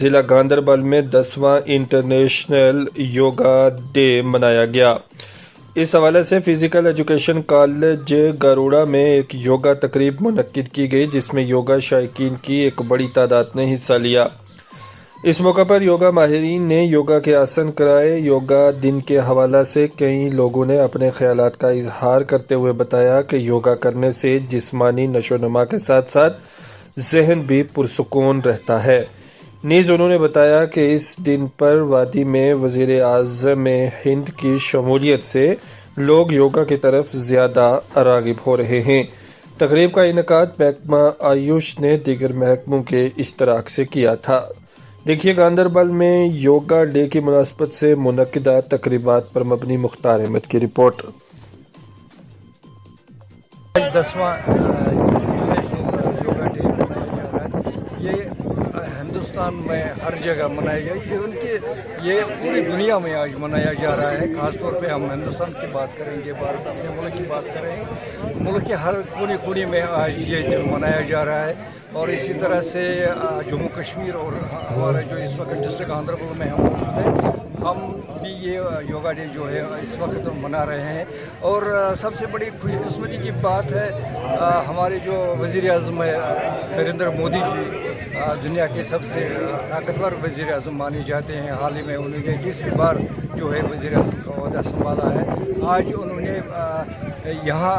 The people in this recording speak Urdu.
ضلع گاندربل میں 10واں انٹرنیشنل یوگا ڈے منایا گیا۔ اس حوالے سے فزیکل ایجوکیشن کالج گاروڑا میں ایک یوگا تقریب منعقد کی گئی، جس میں یوگا شائقین کی ایک بڑی تعداد نے حصہ لیا۔ اس موقع پر یوگا ماہرین نے یوگا کے آسن کرائے۔ یوگا دن کے حوالے سے کئی لوگوں نے اپنے خیالات کا اظہار کرتے ہوئے بتایا کہ یوگا کرنے سے جسمانی نشو و نما کے ساتھ ساتھ ذہن بھی پرسکون رہتا ہے۔ نیز انہوں نے بتایا کہ اس دن پر وادی میں وزیر اعظم ہند کی شمولیت سے لوگ یوگا کی طرف زیادہ راغب ہو رہے ہیں۔ تقریب کا انعقاد محکمہ آیوش نے دیگر محکموں کے اشتراک سے کیا تھا۔ دیکھیے گاندربل میں یوگا ڈے کی مناسبت سے منعقدہ تقریبات پر مبنی مختار احمد کی رپورٹ۔ آج 10واں انٹرنیشنل یوگا ڈے منایا جا رہا ہے۔ یہ ہندوستان میں ہر جگہ منایا گیا، ایون کہ یہ پوری دنیا میں آج منایا جا رہا ہے۔ خاص طور پہ ہم ہندوستان کی بات کریں گے، بھارت اپنے ملک کی بات کریں گے، ملک کے ہر کونے کونے میں آج یہ دن منایا جا رہا ہے۔ اور اسی طرح سے جموں کشمیر اور ہمارے جو اس وقت ڈسٹرکٹ گاندربل میں ہم موجود ہیں، ہم بھی یہ یوگا ڈے جو ہے اس وقت منا رہے ہیں۔ اور سب سے بڑی خوش قسمتی کی بات ہے، ہمارے جو وزیر اعظم نریندر مودی جی دنیا کے سب سے طاقتور وزیر اعظم مانے جاتے ہیں۔ حال ہی میں انہوں نے تیسری بار جو ہے وزیر اعظم کا عہدہ سنبھالا ہے۔ آج انہوں نے یہاں